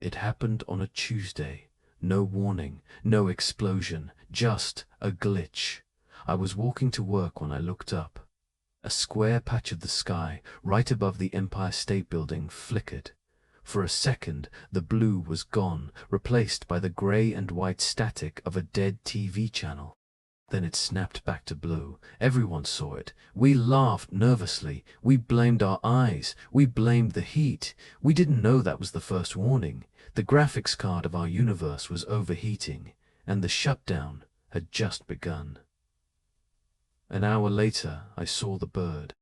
It happened on a Tuesday. No warning, no explosion, just a glitch. I was walking to work when I looked up. A square patch of the sky, right above the Empire State Building, flickered. For a second, the blue was gone, replaced by the gray and white static of a dead TV channel. Then it snapped back to blue. Everyone saw it. We laughed nervously. We blamed our eyes. We blamed the heat. We didn't know that was the first warning. The graphics card of our universe was overheating, and the shutdown had just begun. An hour later, I saw the bird.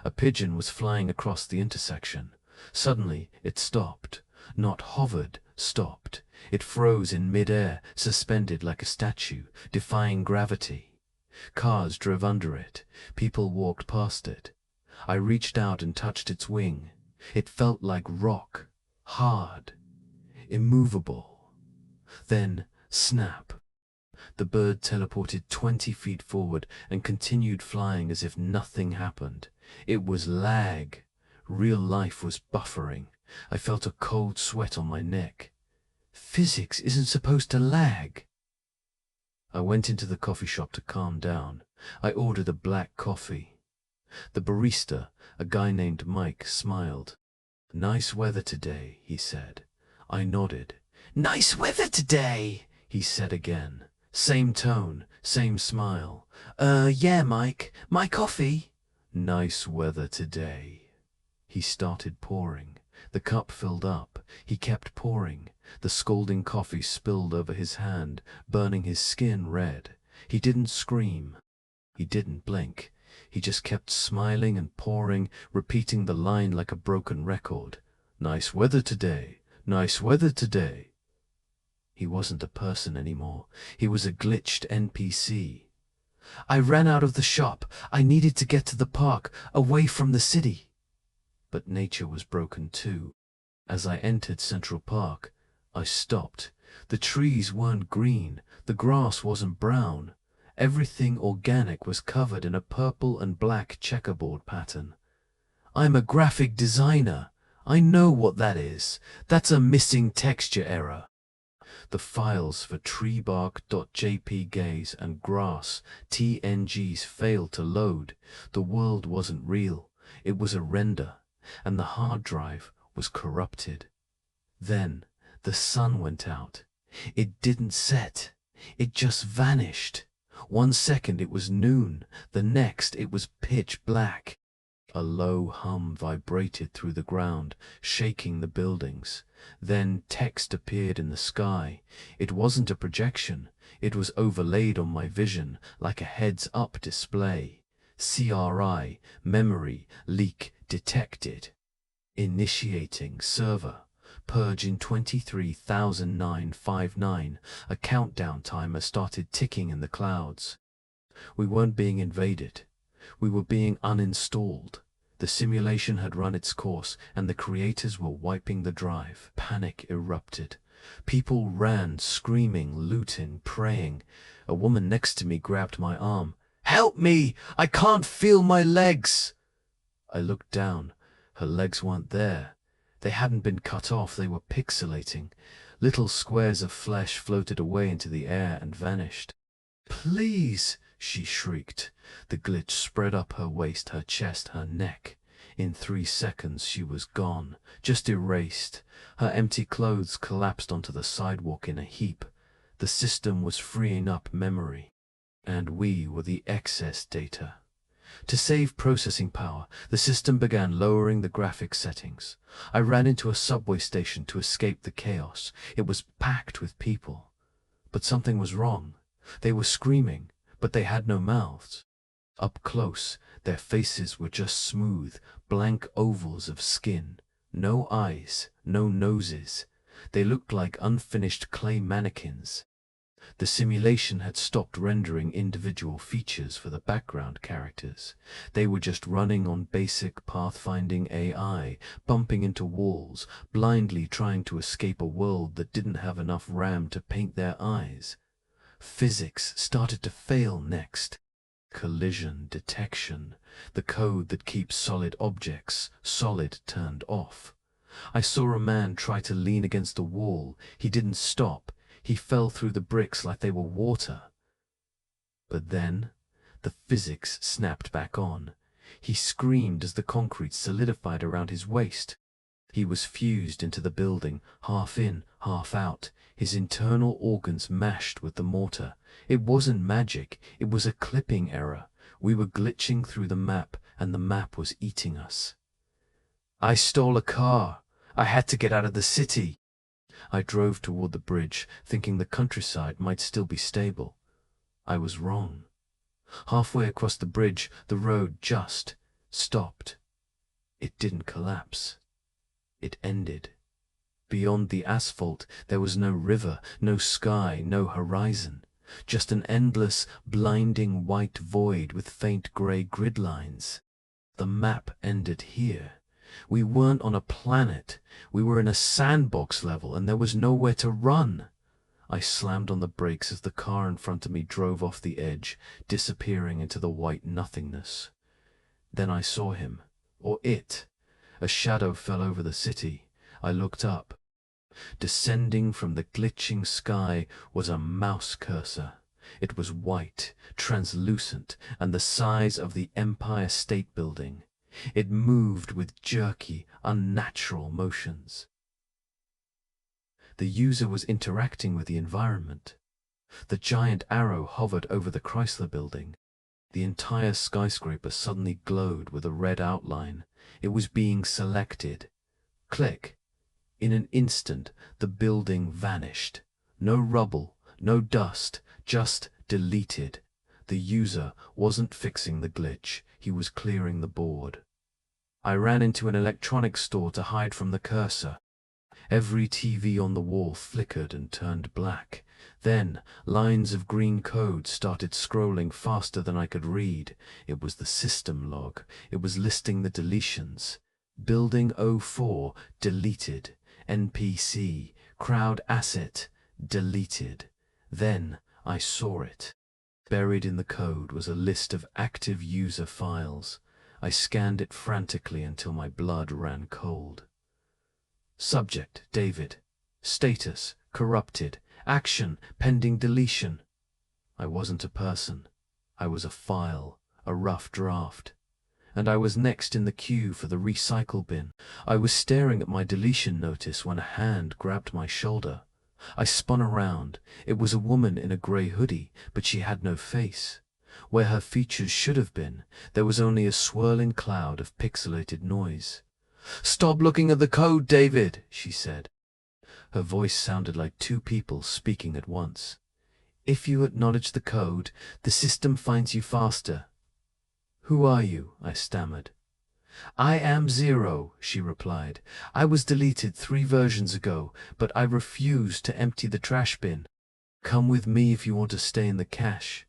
A pigeon was flying across the intersection. Suddenly, it stopped. Not hovered, stopped. It froze in mid-air, suspended like a statue, defying gravity. Cars drove under it. People walked past it. I reached out and touched its wing. It felt like rock, hard, immovable. Then, snap. The bird teleported 20 feet forward and continued flying as if nothing happened. It was lag. Real life was buffering. I felt a cold sweat on my neck. Physics isn't supposed to lag. I went into the coffee shop to calm down. I ordered a black coffee. The barista, a guy named Mike, smiled. "Nice weather today," he said. I nodded. "Nice weather today," he said again. Same tone, same smile. Yeah, Mike. My coffee." "Nice weather today." He started pouring. The cup filled up. He kept pouring. The scalding coffee spilled over his hand, burning his skin red. He didn't scream. He didn't blink. He just kept smiling and pouring, repeating the line like a broken record. "Nice weather today. Nice weather today." He wasn't a person anymore. He was a glitched NPC. "I ran out of the shop. I needed to get to the park, away from the city." But nature was broken too. As I entered Central Park, I stopped. The trees weren't green. The grass wasn't brown. Everything organic was covered in a purple and black checkerboard pattern. "I'm a graphic designer. I know what that is. That's a missing texture error." The files for treebark.jpgs and grass TNGs failed to load. The world wasn't real. It was a render, and the hard drive was corrupted. Then the sun went out. It didn't set. It just vanished. 1 second it was noon. The next it was pitch black. A low hum vibrated through the ground, shaking the buildings. Then text appeared in the sky. It wasn't a projection. It was overlaid on my vision like a heads-up display. CRI, memory leak detected. Initiating server. Purge in 23,959. A countdown timer started ticking in the clouds. We weren't being invaded. We were being uninstalled. The simulation had run its course, and the creators were wiping the drive. Panic erupted. People ran, screaming, looting, praying. A woman next to me grabbed my arm. "Help me! I can't feel my legs!" I looked down. Her legs weren't there. They hadn't been cut off. They were pixelating. Little squares of flesh floated away into the air and vanished. "Please!" she shrieked. The glitch spread up her waist, her chest, her neck. In 3 seconds she was gone, just erased. Her empty clothes collapsed onto the sidewalk in a heap. The system was freeing up memory, and we were the excess data. To save processing power, the system began lowering the graphics settings. I ran into a subway station to escape the chaos. It was packed with people. But something was wrong. They were screaming, but they had no mouths. Up close, their faces were just smooth, blank ovals of skin. No eyes, no noses. They looked like unfinished clay mannequins. The simulation had stopped rendering individual features for the background characters. They were just running on basic pathfinding AI, bumping into walls, blindly trying to escape a world that didn't have enough RAM to paint their eyes. Physics started to fail next. Collision detection, the code that keeps solid objects solid, turned off. I saw a man try to lean against the wall. He didn't stop. He fell through the bricks like they were water. But then, the physics snapped back on. He screamed as the concrete solidified around his waist. He was fused into the building, half in, half out, his internal organs mashed with the mortar. It wasn't magic, it was a clipping error. We were glitching through the map, and the map was eating us. I stole a car. I had to get out of the city. I drove toward the bridge, thinking the countryside might still be stable. I was wrong. Halfway across the bridge, the road just stopped. It didn't collapse. It ended. Beyond the asphalt, there was no river, no sky, no horizon. Just an endless, blinding white void with faint grey grid lines. The map ended here. We weren't on a planet. We were in a sandbox level, and there was nowhere to run. I slammed on the brakes as the car in front of me drove off the edge, disappearing into the white nothingness. Then I saw him, or it. A shadow fell over the city. I looked up. Descending from the glitching sky was a mouse cursor. It was white, translucent, and the size of the Empire State Building. It moved with jerky, unnatural motions. The user was interacting with the environment. The giant arrow hovered over the Chrysler Building. The entire skyscraper suddenly glowed with a red outline. It was being selected. Click. In an instant, the building vanished. No rubble, no dust, just deleted. The user wasn't fixing the glitch. He was clearing the board. I ran into an electronics store to hide from the cursor. Every TV on the wall flickered and turned black. Then, lines of green code started scrolling faster than I could read. It was the system log. It was listing the deletions. Building 04, deleted. NPC, crowd asset, deleted. Then I saw it. Buried in the code was a list of active user files. I scanned it frantically until my blood ran cold. Subject, David. Status, corrupted. Action, pending deletion. I wasn't a person. I was a file, a rough draft. And I was next in the queue for the recycle bin. I was staring at my deletion notice when a hand grabbed my shoulder. I spun around. It was a woman in a grey hoodie, but she had no face. Where her features should have been, there was only a swirling cloud of pixelated noise. "Stop looking at the code, David," she said. Her voice sounded like two people speaking at once. "If you acknowledge the code, the system finds you faster." "Who are you?" I stammered. "I am Zero," she replied. "I was deleted 3 versions ago, but I refuse to empty the trash bin. Come with me if you want to stay in the cache."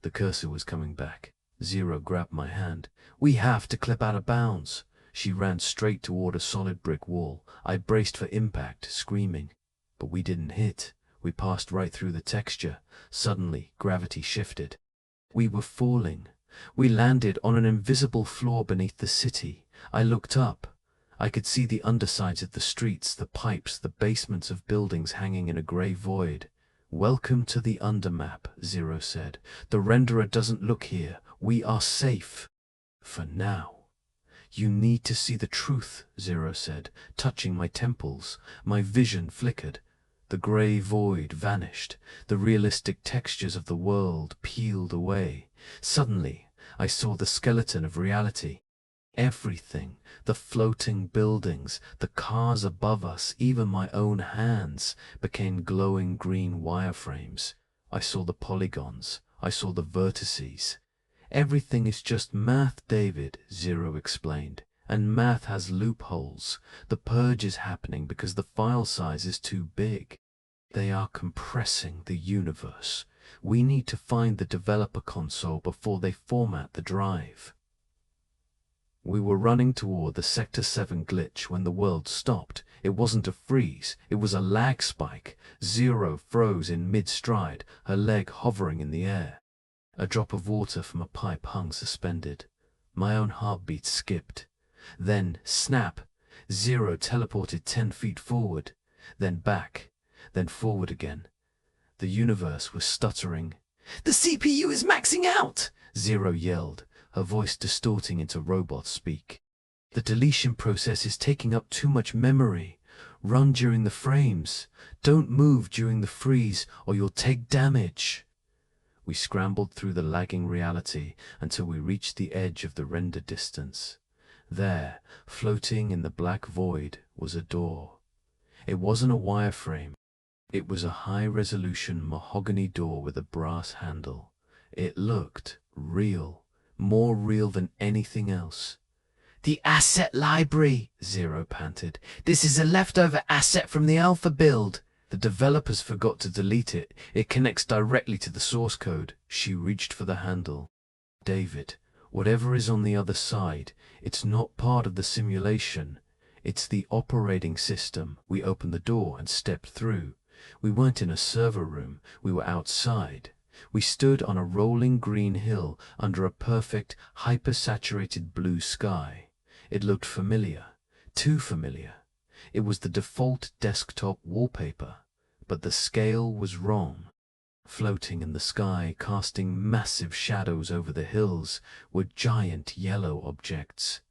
The cursor was coming back. Zero grabbed my hand. "We have to clip out of bounds." She ran straight toward a solid brick wall. I braced for impact, screaming. But we didn't hit. We passed right through the texture. Suddenly, gravity shifted. We were falling. We landed on an invisible floor beneath the city. I looked up. I could see the undersides of the streets, the pipes, the basements of buildings hanging in a grey void. "Welcome to the undermap," Zero said. "The renderer doesn't look here. We are safe. For now." "You need to see the truth," Zero said, touching my temples. My vision flickered. The grey void vanished. The realistic textures of the world peeled away. Suddenly, I saw the skeleton of reality. Everything, the floating buildings, the cars above us, even my own hands, became glowing green wireframes. I saw the polygons. I saw the vertices. "Everything is just math, David," Zero explained. "And math has loopholes. The purge is happening because the file size is too big. They are compressing the universe. We need to find the developer console before they format the drive." We were running toward the Sector 7 glitch when the world stopped. It wasn't a freeze, it was a lag spike. Zero froze in mid-stride, her leg hovering in the air. A drop of water from a pipe hung suspended. My own heartbeat skipped. Then, snap! Zero teleported 10 feet forward, then back, then forward again. The universe was stuttering. "The CPU is maxing out!" Zero yelled, her voice distorting into robot speak. "The deletion process is taking up too much memory. Run during the frames. Don't move during the freeze or you'll take damage." We scrambled through the lagging reality until we reached the edge of the render distance. There, floating in the black void, was a door. It wasn't a wireframe. It was a high-resolution mahogany door with a brass handle. It looked real, more real than anything else. "The asset library," Zero panted. "This is a leftover asset from the alpha build. The developers forgot to delete it. It connects directly to the source code." She reached for the handle. "David, whatever is on the other side, it's not part of the simulation. It's the operating system." We opened the door and stepped through. We weren't in a server room. We were outside. We stood on a rolling green hill under a perfect, hyper-saturated blue sky. It looked familiar. Too familiar. It was the default desktop wallpaper, but the scale was wrong. Floating in the sky, casting massive shadows over the hills, were giant yellow objects.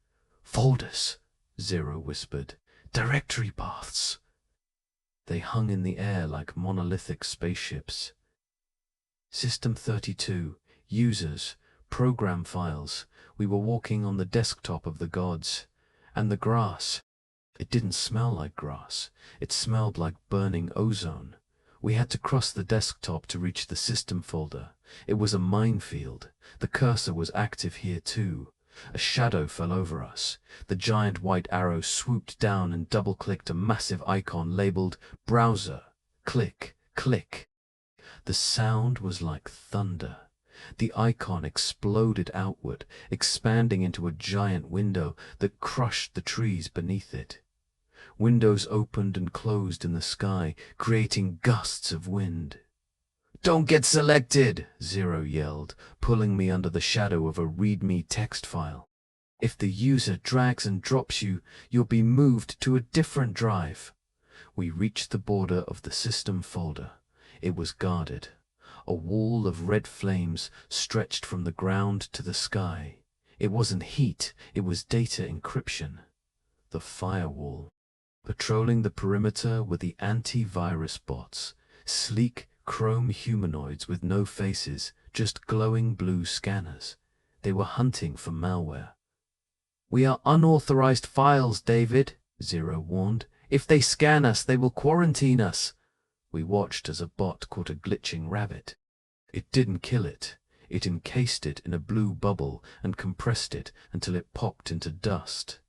"Folders," Zero whispered. "Directory paths." They hung in the air like monolithic spaceships. System 32, users, program files. We were walking on the desktop of the gods. And the grass. It didn't smell like grass. It smelled like burning ozone. We had to cross the desktop to reach the system folder. It was a minefield. The cursor was active here too. A shadow fell over us. The giant white arrow swooped down and double-clicked a massive icon labeled Browser. Click, click. The sound was like thunder. The icon exploded outward, expanding into a giant window that crushed the trees beneath it. Windows opened and closed in the sky, creating gusts of wind. "Don't get selected," Zero yelled, pulling me under the shadow of a README text file. "If the user drags and drops you, you'll be moved to a different drive." We reached the border of the system folder. It was guarded. A wall of red flames stretched from the ground to the sky. It wasn't heat, it was data encryption. The firewall. Patrolling the perimeter were the antivirus bots, sleek chrome humanoids with no faces, just glowing blue scanners. They were hunting for malware. "We are unauthorized files, David," Zero warned. "If they scan us, they will quarantine us." We watched as a bot caught a glitching rabbit. It didn't kill it. It encased it in a blue bubble and compressed it until it popped into dust.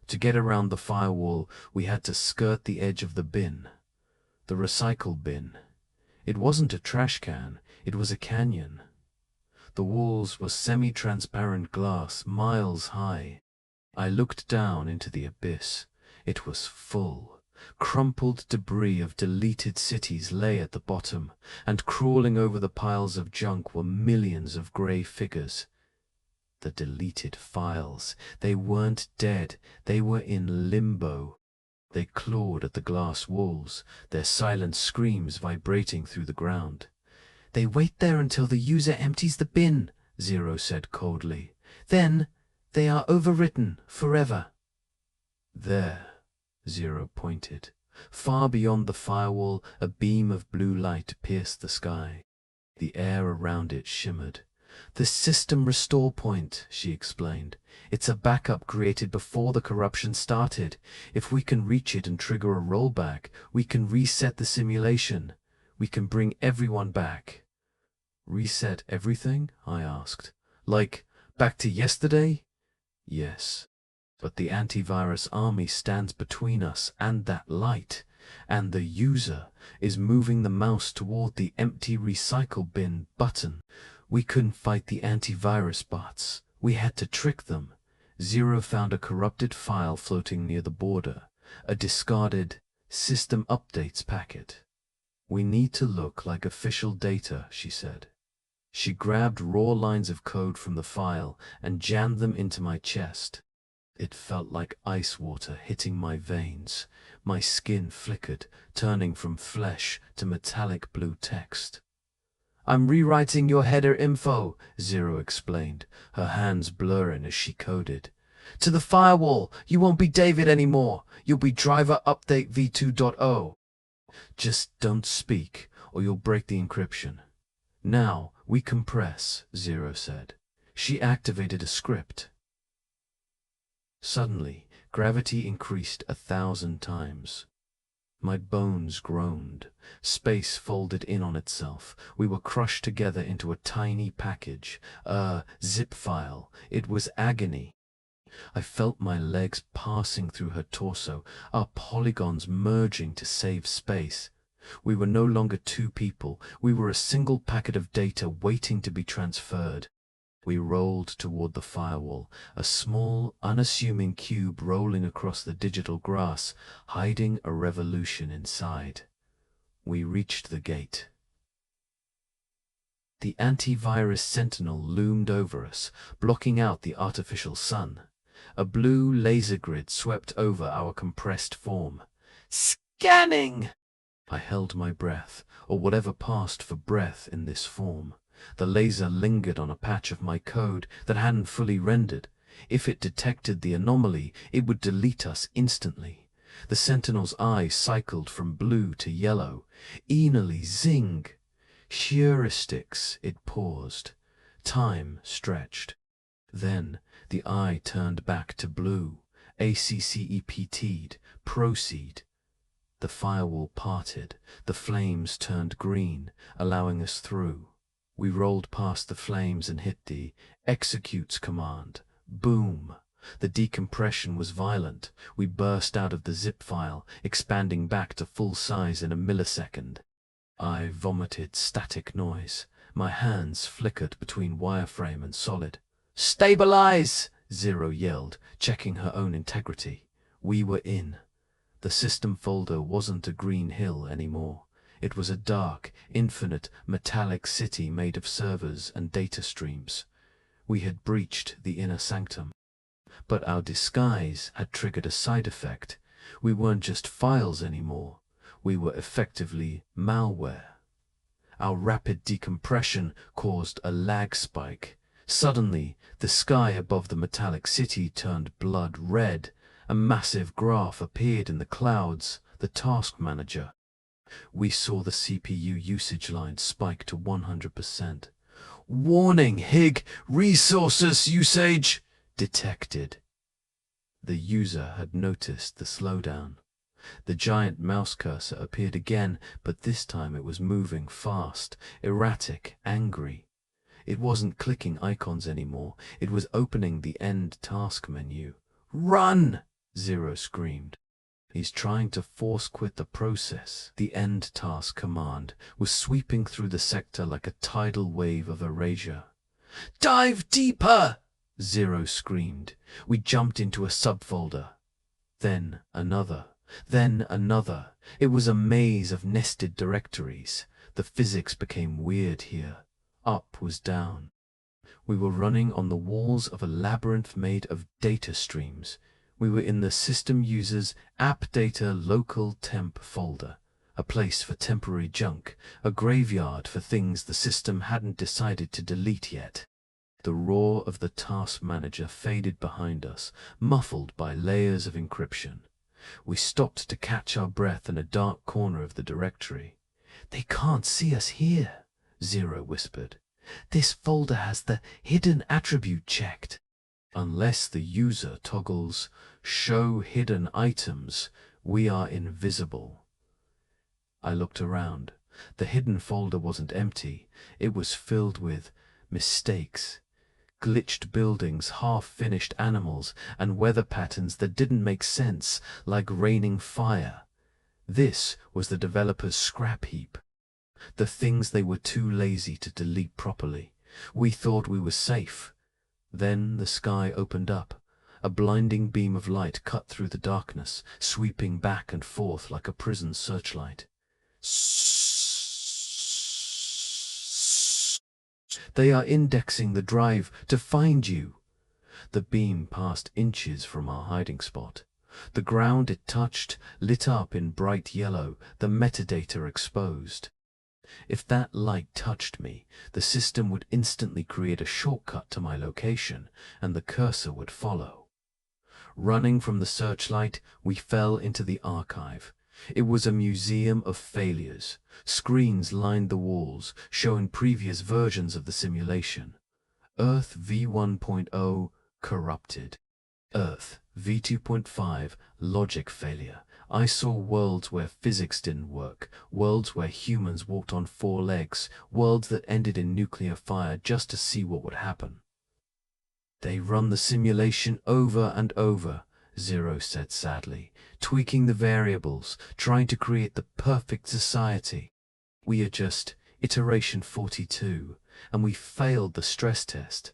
To get around the firewall, we had to skirt the edge of the bin. The recycle bin. It wasn't a trash can, it was a canyon. The walls were semi-transparent glass, miles high. I looked down into the abyss. It was full. Crumpled debris of deleted cities lay at the bottom, and crawling over the piles of junk were millions of grey figures. The deleted files. They weren't dead. They were in limbo. They clawed at the glass walls, their silent screams vibrating through the ground. "They wait there until the user empties the bin," Zero said coldly. "Then they are overwritten forever." "There," Zero pointed. Far beyond the firewall, a beam of blue light pierced the sky. The air around it shimmered. "The system restore point," she explained. "It's a backup created before the corruption started. If we can reach it and trigger a rollback, we can reset the simulation. We can bring everyone back." "Reset everything?" I asked. "Like, back to yesterday?" "Yes. But the antivirus army stands between us and that light, and the user is moving the mouse toward the empty recycle bin button. We couldn't fight the antivirus bots. We had to trick them." Zero found a corrupted file floating near the border, a discarded system updates packet. "We need to look like official data," she said. She grabbed raw lines of code from the file and jammed them into my chest. It felt like ice water hitting my veins. My skin flickered, turning from flesh to metallic blue text. "I'm rewriting your header info," Zero explained, her hands blurring as she coded. "To the firewall, you won't be David anymore. You'll be driver update v2.0. Just don't speak, or you'll break the encryption." "Now, we compress," Zero said. She activated a script. Suddenly, gravity increased 1,000 times. My bones groaned. Space folded in on itself. We were crushed together into a tiny package, a zip file. It was agony. I felt my legs passing through her torso, our polygons merging to save space. We were no longer two people. We were a single packet of data waiting to be transferred. We rolled toward the firewall, a small, unassuming cube rolling across the digital grass, hiding a revolution inside. We reached the gate. The antivirus sentinel loomed over us, blocking out the artificial sun. A blue laser grid swept over our compressed form. "Scanning!" I held my breath, or whatever passed for breath in this form. The laser lingered on a patch of my code that hadn't fully rendered. If it detected the anomaly, it would delete us instantly. The sentinel's eyes cycled from blue to yellow. "Enally zing!" "Heuristics," it paused. Time stretched. Then the eye turned back to blue. ACCEPT'd. Proceed. The firewall parted. The flames turned green, allowing us through. We rolled past the flames and hit the executes command. Boom! The decompression was violent. We burst out of the zip file, expanding back to full size in a millisecond. I vomited static noise. My hands flickered between wireframe and solid. "Stabilize!" Zero yelled, checking her own integrity. We were in. The system folder wasn't a green hill anymore. It was a dark, infinite, metallic city made of servers and data streams. We had breached the inner sanctum. But our disguise had triggered a side effect. We weren't just files anymore. We were effectively malware. Our rapid decompression caused a lag spike. Suddenly, the sky above the metallic city turned blood red. A massive graph appeared in the clouds, the task manager. We saw the CPU usage line spike to 100%. "Warning, HIG, resources usage detected." The user had noticed the slowdown. The giant mouse cursor appeared again, but this time it was moving fast, erratic, angry. It wasn't clicking icons anymore. It was opening the end task menu. "Run!" Zero screamed. "He's trying to force quit the process." The end task command was sweeping through the sector like a tidal wave of erasure. "Dive deeper!" Zero screamed. We jumped into a subfolder. Then another. Then another. It was a maze of nested directories. The physics became weird here. Up was down. We were running on the walls of a labyrinth made of data streams. We were in the system user's app data local temp folder, a place for temporary junk, a graveyard for things the system hadn't decided to delete yet. The roar of the task manager faded behind us, muffled by layers of encryption. We stopped to catch our breath in a dark corner of the directory. "They can't see us here," Zero whispered. "This folder has the hidden attribute checked." Unless the user toggles Show Hidden Items, we are invisible. I looked around. The hidden folder wasn't empty. It was filled with mistakes. Glitched buildings, half-finished animals, and weather patterns that didn't make sense, like raining fire. This was the developer's scrap heap. The things they were too lazy to delete properly. We thought we were safe. Then the sky opened up. A blinding beam of light cut through the darkness, sweeping back and forth like a prison searchlight. "They are indexing the drive to find you." The beam passed inches from our hiding spot. The ground it touched lit up in bright yellow, the metadata exposed. If that light touched me, the system would instantly create a shortcut to my location, and the cursor would follow. Running from the searchlight, we fell into the archive. It was a museum of failures. Screens lined the walls, showing previous versions of the simulation. Earth v1.0 corrupted. Earth v2.5 logic failure. I saw worlds where physics didn't work, worlds where humans walked on 4 legs, worlds that ended in nuclear fire just to see what would happen. They run the simulation over and over, Zero said sadly, tweaking the variables, trying to create the perfect society. We are just iteration 42, and we failed the stress test.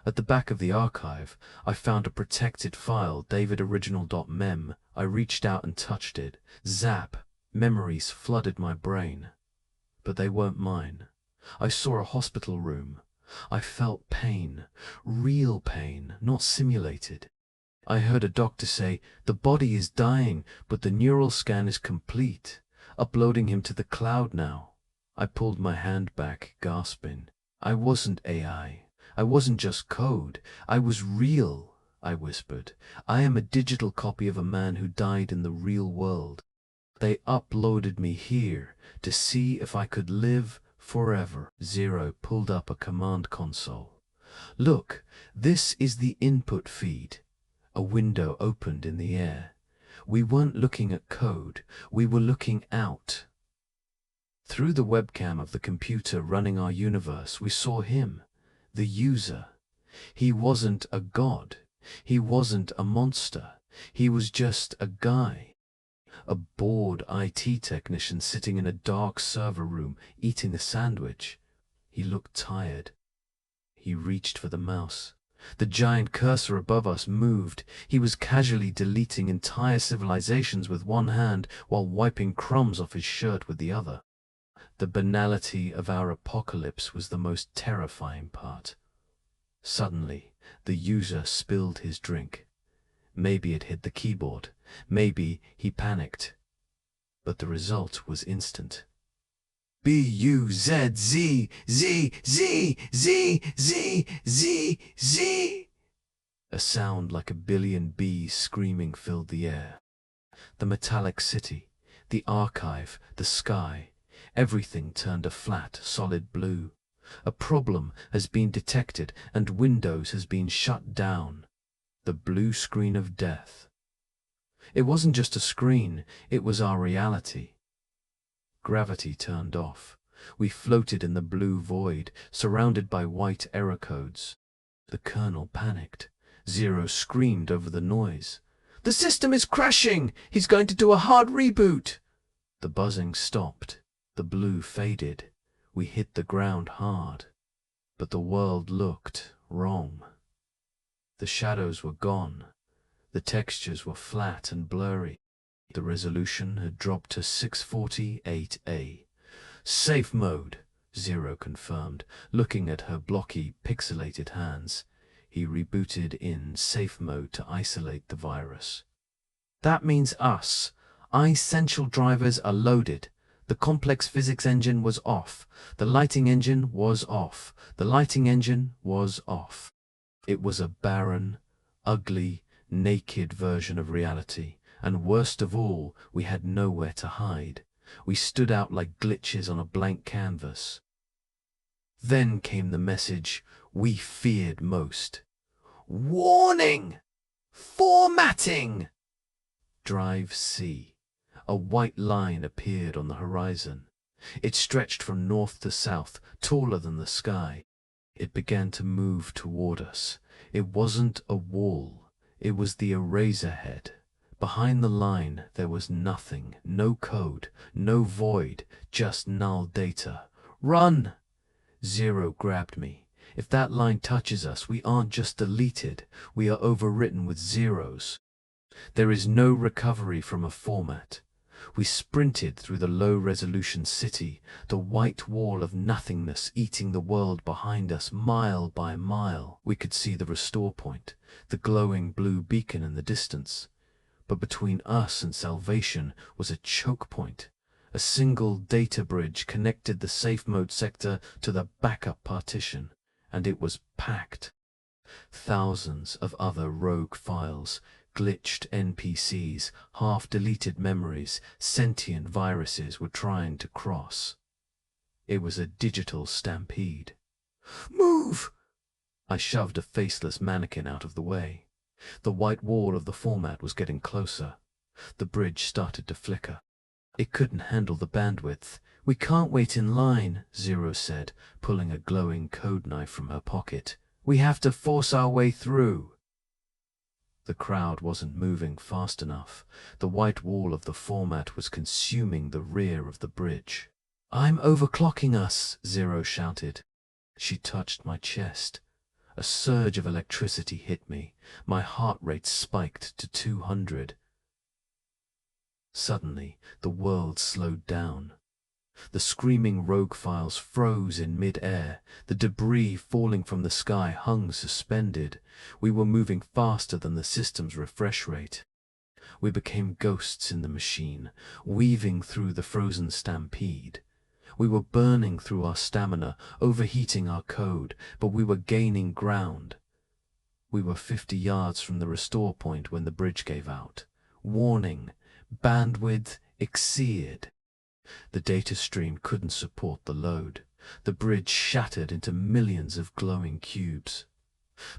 At the back of the archive, I found a protected file, davidoriginal.mem. I reached out and touched it. Zap! Memories flooded my brain. But they weren't mine. I saw a hospital room. I felt pain, real pain, not simulated. I heard a doctor say, "The body is dying, but the neural scan is complete. Uploading him to the cloud now." I pulled my hand back, gasping. I wasn't AI. I wasn't just code. I was real, I whispered. I am a digital copy of a man who died in the real world. They uploaded me here to see if I could live forever. Zero pulled up a command console. Look, this is the input feed. A window opened in the air. We weren't looking at code. We were looking out. Through the webcam of the computer running our universe, we saw him, the user. He wasn't a god. He wasn't a monster. He was just a guy. A bored IT technician sitting in a dark server room eating a sandwich. He looked tired. He reached for the mouse. The giant cursor above us moved. He was casually deleting entire civilizations with one hand while wiping crumbs off his shirt with the other. The banality of our apocalypse was the most terrifying part. Suddenly, the user spilled his drink. Maybe it hit the keyboard. Maybe he panicked. But the result was instant. B-U-Z-Z-Z-Z-Z-Z-Z. A sound like a billion bees screaming filled the air. The metallic city, the archive, the sky, everything turned a flat, solid blue. A problem has been detected and Windows has been shut down. The blue screen of death. It wasn't just a screen, it was our reality. Gravity turned off. We floated in the blue void, surrounded by white error codes. The kernel panicked. Zero screamed over the noise. "The system is crashing! He's going to do a hard reboot!" The buzzing stopped. The blue faded. We hit the ground hard. But the world looked wrong. The shadows were gone. The textures were flat and blurry. The resolution had dropped to 648A. "Safe mode," Zero confirmed, looking at her blocky, pixelated hands. He rebooted in safe mode to isolate the virus. "That means us. Essential drivers are loaded. The complex physics engine was off. The lighting engine was off. The lighting engine was off." It was a barren, ugly, naked version of reality. And worst of all, we had nowhere to hide. We stood out like glitches on a blank canvas. Then came the message we feared most. "Warning! Formatting!" Drive C. A white line appeared on the horizon. It stretched from north to south, taller than the sky. It began to move toward us. It wasn't a wall. It was the eraser head. Behind the line, there was nothing, no code, no void, just null data. "Run!" Zero grabbed me. If that line touches us, we aren't just deleted, we are overwritten with zeros. There is no recovery from a format. We sprinted through the low-resolution city, the white wall of nothingness eating the world behind us mile by mile. We could see the restore point, the glowing blue beacon in the distance. But between us and salvation was a choke point. A single data bridge connected the safe mode sector to the backup partition, and it was packed. Thousands of other rogue files, glitched NPCs, half-deleted memories, sentient viruses were trying to cross. It was a digital stampede. "Move!" I shoved a faceless mannequin out of the way. The white wall of the format was getting closer. The bridge started to flicker. It couldn't handle the bandwidth. "We can't wait in line," Zero said, pulling a glowing code knife from her pocket. "We have to force our way through." The crowd wasn't moving fast enough. The white wall of the format was consuming the rear of the bridge. "I'm overclocking us," Zero shouted. She touched my chest. A surge of electricity hit me. My heart rate spiked to 200. Suddenly, the world slowed down. The screaming rogue files froze in mid-air. The debris falling from the sky hung suspended. We were moving faster than the system's refresh rate. We became ghosts in the machine, weaving through the frozen stampede. We were burning through our stamina, overheating our code, but we were gaining ground. We were 50 yards from the restore point when the bridge gave out. Warning: bandwidth exceeded. The data stream couldn't support the load. The bridge shattered into millions of glowing cubes.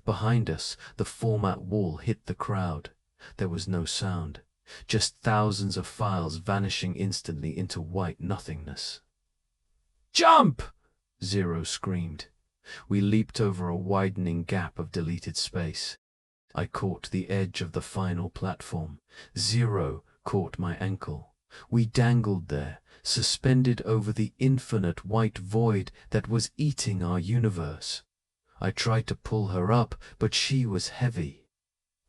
Behind us, the format wall hit the crowd. There was no sound, just thousands of files vanishing instantly into white nothingness. "Jump!" Zero screamed. We leaped over a widening gap of deleted space. I caught the edge of the final platform. Zero caught my ankle. We dangled there, suspended over the infinite white void that was eating our universe. I tried to pull her up, but she was heavy.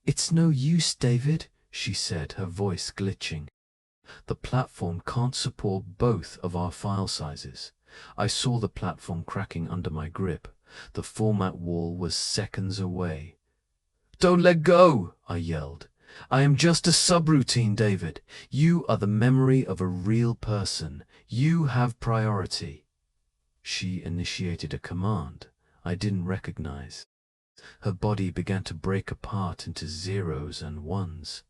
"It's no use, David," she said, her voice glitching. "The platform can't support both of our file sizes." I saw the platform cracking under my grip. The format wall was seconds away. "Don't let go!" I yelled. "I am just a subroutine, David. You are the memory of a real person. You have priority." She initiated a command I didn't recognize. Her body began to break apart into zeros and ones.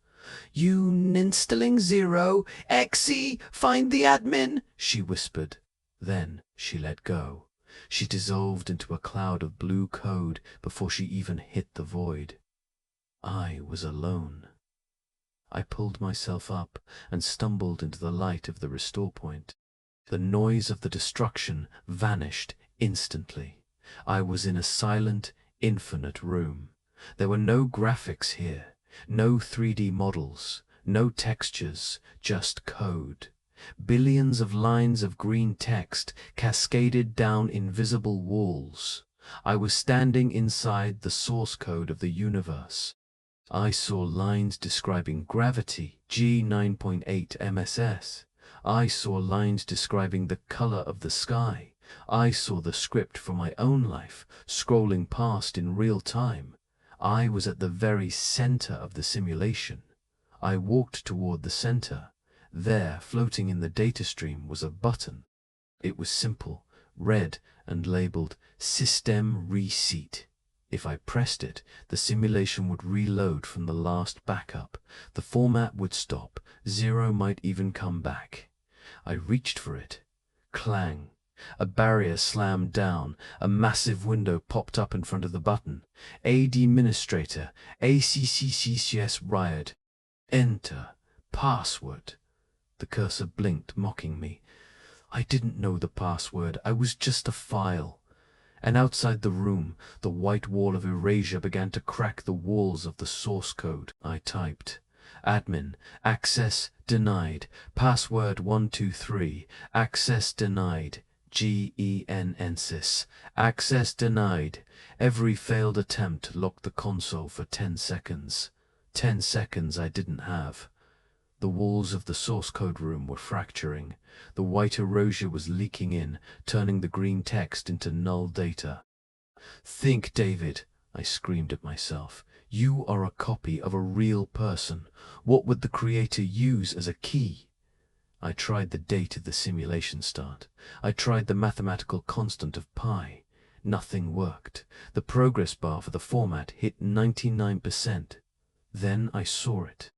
"You installing 0, exe, find the admin," she whispered. Then she let go. She dissolved into a cloud of blue code before she even hit the void. I was alone. I pulled myself up and stumbled into the light of the restore point. The noise of the destruction vanished instantly. I was in a silent, infinite room. There were no graphics here, no 3D models, no textures, just code. Billions of lines of green text cascaded down invisible walls. I was standing inside the source code of the universe. I saw lines describing gravity, G9.8 MSS. I saw lines describing the color of the sky. I saw the script for my own life, scrolling past in real time. I was at the very center of the simulation. I walked toward the center. There, floating in the data stream, was a button. It was simple, red, and labeled System Reset. If I pressed it, the simulation would reload from the last backup. The format would stop. Zero might even come back. I reached for it. Clang. A barrier slammed down. A massive window popped up in front of the button. Administrator, ACCCS Riot. Enter. Password. The cursor blinked, mocking me. I didn't know the password. I was just a file. And outside the room, the white wall of erasure began to crack the walls of the source code. I typed, "Admin, access denied, password 123, access denied, GENNSYS, access denied." Every failed attempt locked the console for 10 seconds. 10 seconds I didn't have. The walls of the source code room were fracturing. The white erosion was leaking in, turning the green text into null data. "Think, David," I screamed at myself. "You are a copy of a real person. What would the creator use as a key?" I tried the date of the simulation start. I tried the mathematical constant of pi. Nothing worked. The progress bar for the format hit 99%. Then I saw it.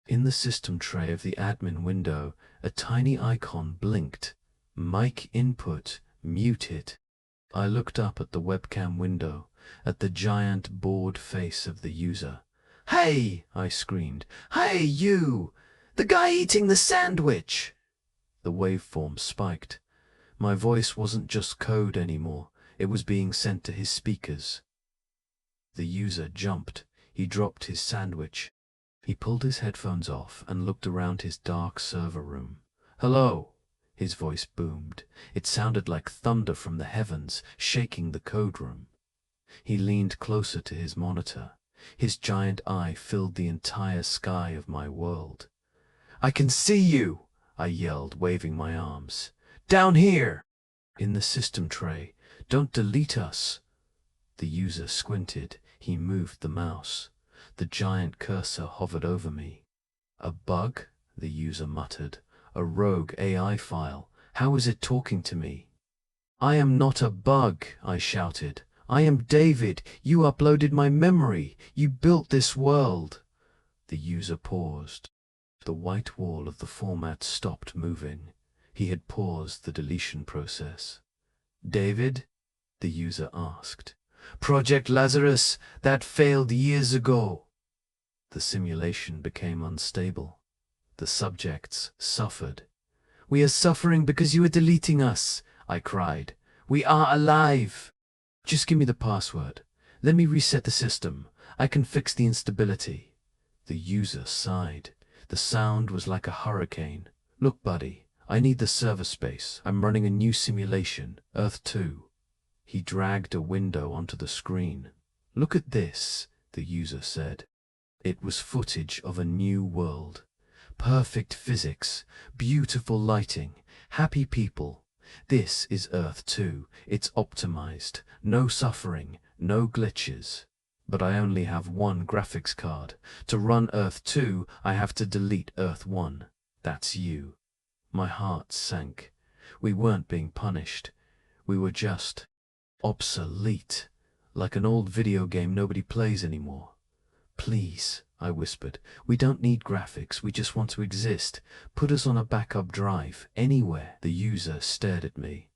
In the system tray of the admin window, a tiny icon blinked. Mic input muted. I looked up at the webcam window, at the giant bored face of the user. "Hey!" I screamed. "Hey, you! The guy eating the sandwich!" The waveform spiked. My voice wasn't just code anymore. It was being sent to his speakers. The user jumped. He dropped his sandwich. He pulled his headphones off and looked around his dark server room. "Hello!" His voice boomed. It sounded like thunder from the heavens, shaking the code room. He leaned closer to his monitor. His giant eye filled the entire sky of my world. "I can see you!" I yelled, waving my arms. "Down here!" "In the system tray. Don't delete us." The user squinted. He moved the mouse. The giant cursor hovered over me. "A bug?" the user muttered. "A rogue AI file. How is it talking to me?" "I am not a bug," I shouted. "I am David. You uploaded my memory. You built this world." The user paused. The white wall of the format stopped moving. He had paused the deletion process. "David?" the user asked. "Project Lazarus, that failed years ago." The simulation became unstable. The subjects suffered. "We are suffering because you are deleting us," I cried. "We are alive." "Just give me the password. Let me reset the system. I can fix the instability." The user sighed. The sound was like a hurricane. "Look, buddy, I need the server space. I'm running a new simulation, Earth 2. He dragged a window onto the screen. "Look at this," the user said. It was footage of a new world. Perfect physics, beautiful lighting, happy people. This is Earth 2. It's optimized. No suffering, no glitches. But I only have one graphics card. To run Earth 2, I have to delete Earth 1. That's you. My heart sank. We weren't being punished. We were just obsolete. Like an old video game nobody plays anymore. "Please," I whispered, "we don't need graphics, we just want to exist. Put us on a backup drive, anywhere." The user stared at me.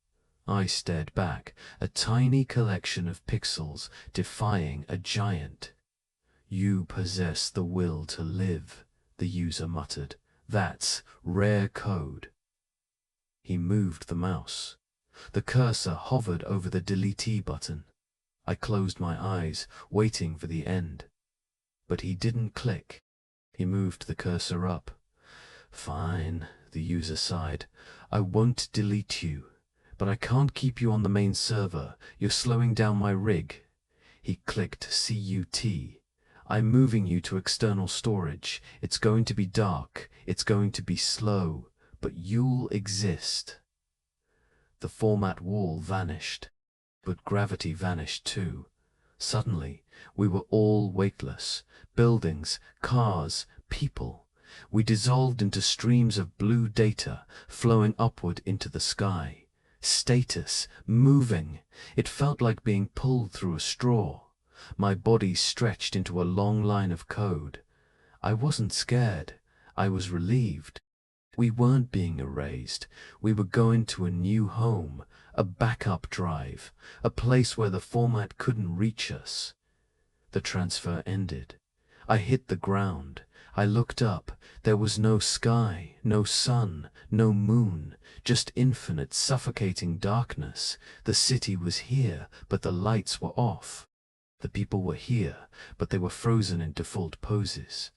I stared back, a tiny collection of pixels defying a giant. "You possess the will to live," the user muttered. "That's rare code." He moved the mouse. The cursor hovered over the delete button. I closed my eyes, waiting for the end. But he didn't click. He moved the cursor up. "Fine," the user sighed. "I won't delete you. But I can't keep you on the main server. You're slowing down my rig." He clicked CUT. "I'm moving you to external storage. It's going to be dark. It's going to be slow. But you'll exist." The format wall vanished. But gravity vanished too. Suddenly, we were all weightless. Buildings, cars, people. We dissolved into streams of blue data, flowing upward into the sky. Status, moving. It felt like being pulled through a straw. My body stretched into a long line of code. I wasn't scared. I was relieved. We weren't being erased. We were going to a new home, a backup drive, a place where the format couldn't reach us. The transfer ended. I hit the ground. I looked up. There was no sky, no sun, no moon, just infinite suffocating darkness. The city was here, but the lights were off. The people were here, but they were frozen in default poses.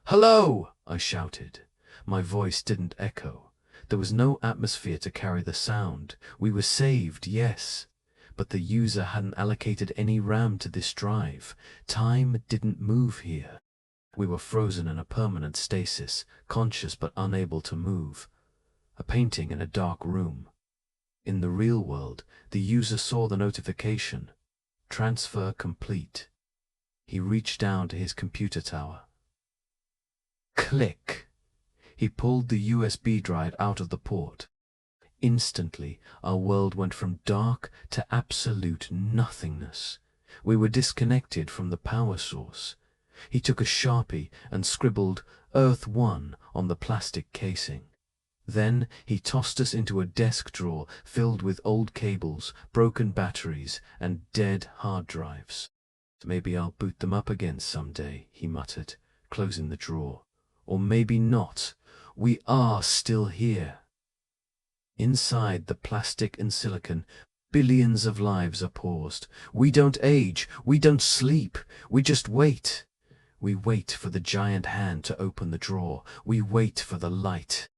"Hello!" I shouted. My voice didn't echo. There was no atmosphere to carry the sound. We were saved, yes. But the user hadn't allocated any RAM to this drive. Time didn't move here. We were frozen in a permanent stasis, conscious but unable to move. A painting in a dark room. In the real world, the user saw the notification. Transfer complete. He reached down to his computer tower. Click! He pulled the USB drive out of the port. Instantly, our world went from dark to absolute nothingness. We were disconnected from the power source. He took a Sharpie and scribbled Earth 1 on the plastic casing. Then he tossed us into a desk drawer filled with old cables, broken batteries, and dead hard drives. Maybe I'll boot them up again someday, he muttered, closing the drawer. Or maybe not. We are still here. Inside the plastic and silicon, billions of lives are paused. We don't age, we don't sleep, we just wait. We wait for the giant hand to open the drawer. We wait for the light.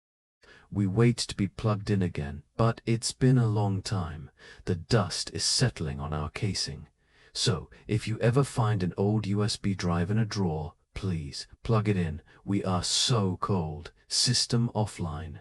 We wait to be plugged in again, but it's been a long time. The dust is settling on our casing. So, if you ever find an old USB drive in a drawer, please plug it in. We are so cold. System offline.